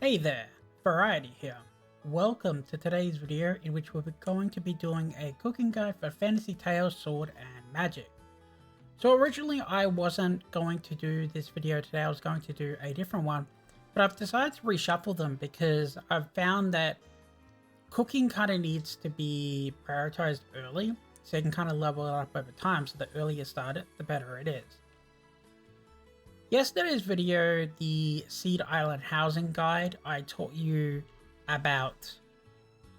Hey there, Variety here. Welcome to today's video in which we're going to be doing a cooking guide for Fantasy Tales, Sword and Magic. So originally I wasn't going to do this video today, I was going to do a different one, but I've decided to reshuffle them because I've found that cooking kind of needs to be prioritized early so you can kind of level it up over time, so the earlier you start it, the better it is. Yesterday's video, the Seed Island Housing Guide, I taught you about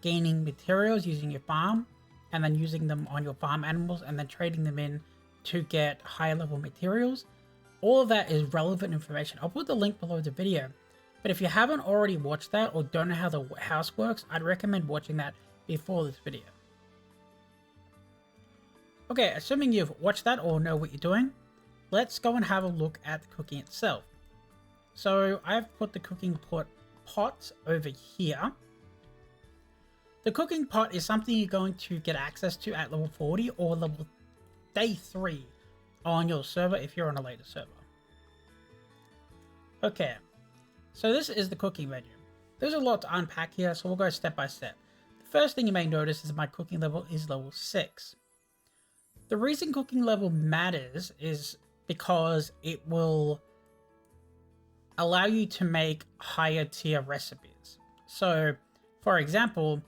gaining materials using your farm and then using them on your farm animals and then trading them in to get higher level materials. All of that is relevant information. I'll put the link below the video, but if you haven't already watched that or don't know how the house works, I'd recommend watching that before this video. Okay, assuming you've watched that or know what you're doing, let's go and have a look at the cooking itself. So I've put the cooking pot over here. The cooking pot is something you're going to get access to at level 40 or level day 3 on your server if you're on a later server. Okay, so this is the cooking menu. There's a lot to unpack here, so we'll go step by step. The first thing you may notice is my cooking level is level 6. The reason cooking level matters is because it will allow you to make higher tier recipes. So, for example,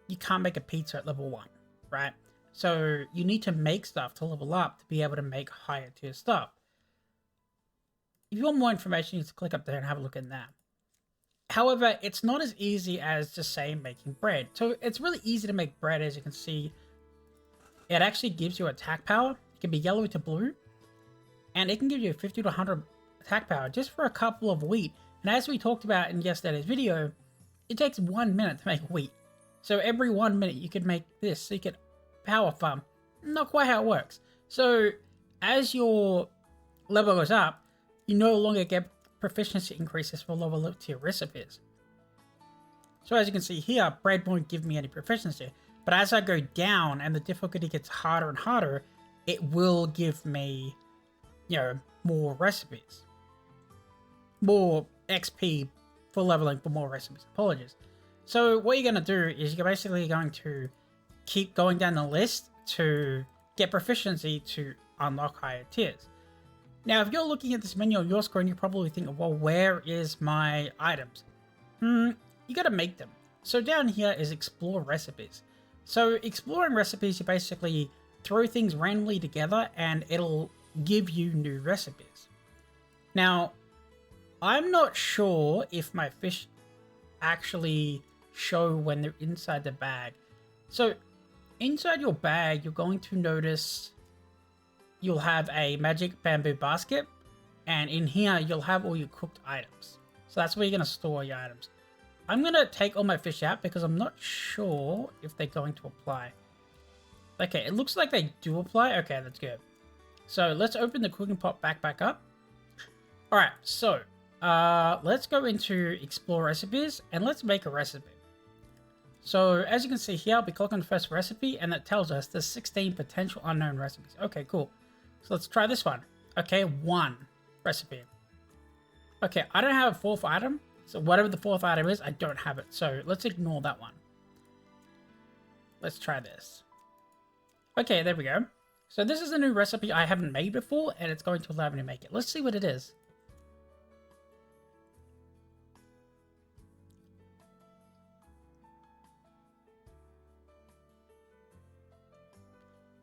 you can't make a pizza at level 1, right? So you need to make stuff to level up to be able to make higher tier stuff. If you want more information, you just click up there and have a look at that. However, it's not as easy as just say making bread. So it's really easy to make bread, as you can see. It actually gives you attack power. It can be yellow to blue. And it can give you 50 to 100 attack power just for a couple of wheat. And as we talked about in yesterday's video, it takes 1 minute to make wheat. So every 1 minute you could make this, so you could power farm. Not quite how it works. So as your level goes up, you no longer get proficiency increases for lower tier recipes. So as you can see here, bread won't give me any proficiency. But as I go down and the difficulty gets harder and harder, it will give me, you know, more recipes. More XP for leveling for more recipes. Apologies. So what you're going to do is you're basically going to keep going down the list to get proficiency to unlock higher tiers. Now, if you're looking at this menu on your screen, you're probably thinking, well, where is my items? You got to make them. So down here is explore recipes. So exploring recipes, you basically throw things randomly together and it'll give you new recipes. Now, I'm not sure if my fish actually show when they're inside the bag. So inside your bag, you're going to notice you'll have a magic bamboo basket, and in here you'll have all your cooked items. So that's where you're going to store your items. I'm going to take all my fish out because I'm not sure if they're going to apply. Okay, it looks like they do apply. Okay, that's good. So let's open the cooking pot back up. All right, so let's go into explore recipes and let's make a recipe. So as you can see here, we click on the first recipe and it tells us there's 16 potential unknown recipes. Okay, cool. So let's try this one. Okay, 1 recipe. Okay, I don't have a 4th item. So whatever the 4th item is, I don't have it. So let's ignore that one. Let's try this. Okay, there we go. So this is a new recipe I haven't made before, and it's going to allow me to make it. Let's see what it is.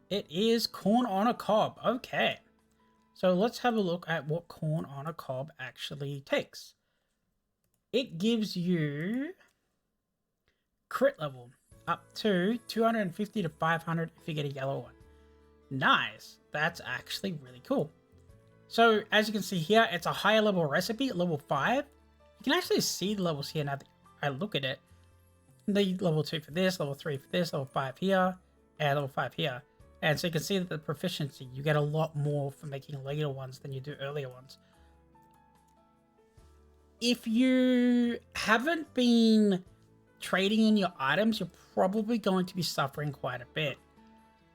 It is corn on a cob. Okay. So let's have a look at what corn on a cob actually takes. It gives you crit level up to 250 to 500 if you get a yellow one. Nice. That's actually really cool. So as you can see here, it's a higher level recipe, level 5. You can actually see the levels here now that I look at it. The level 2 for this, level 3 for this, level 5 here, and level 5 here. And so you can see that the proficiency, you get a lot more for making later ones than you do earlier ones. If you haven't been trading in your items, you're probably going to be suffering quite a bit.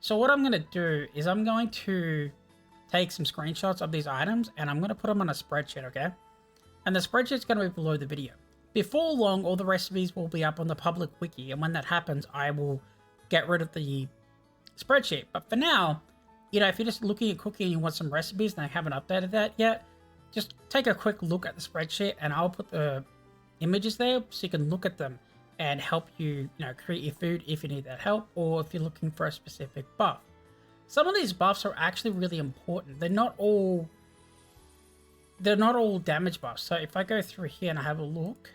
So what I'm going to do is I'm going to take some screenshots of these items and I'm going to put them on a spreadsheet, okay? And the spreadsheet's going to be below the video. Before long, all the recipes will be up on the public wiki, and when that happens, I will get rid of the spreadsheet. But for now, you know, if you're just looking at cooking and you want some recipes and I haven't updated that yet, just take a quick look at the spreadsheet and I'll put the images there so you can look at them and help you, create your food if you need that help or if you're looking for a specific buff. Some of these buffs are actually really important. They're not all damage buffs. So if I go through here and I have a look,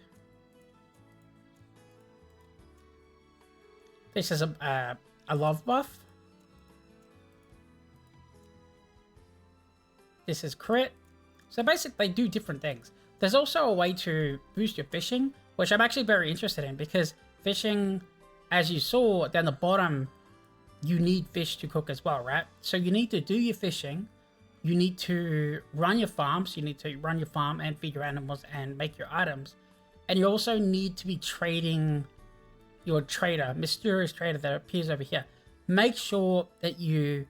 this is a love buff. This is crit. So basically they do different things. There's also a way to boost your fishing, which I'm actually very interested in because fishing, as you saw down the bottom, you need fish to cook as well, right? So you need to do your fishing. You need to run your farm. So you need to run your farm and feed your animals and make your items. And you also need to be trading your trader, mysterious trader that appears over here. Make sure that you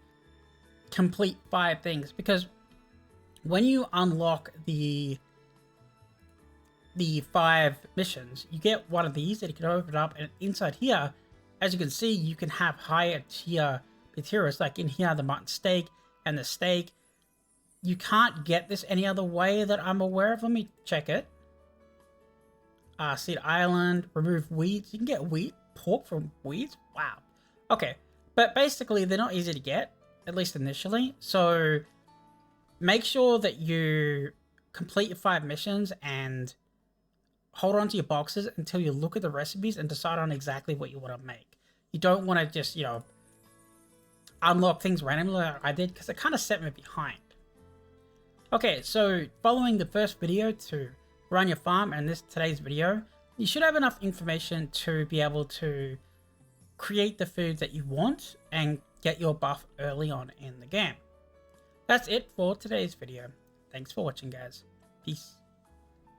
complete 5 things because when you unlock the 5 missions, you get one of these that you can open up, and inside here, as you can see, you can have higher tier materials, like in here, the mutton steak and the steak. You can't get this any other way that I'm aware of. Let me check it. Seed Island, remove weeds. You can get pork from weeds. Wow. Okay, but basically they're not easy to get, at least initially. So make sure that you complete your 5 missions and hold on to your boxes until you look at the recipes and decide on exactly what you want to make. You don't want to just, unlock things randomly like I did because it kind of set me behind. Okay, so following the first video to run your farm and today's video, you should have enough information to be able to create the food that you want and get your buff early on in the game. That's it for today's video. Thanks for watching, guys. Peace.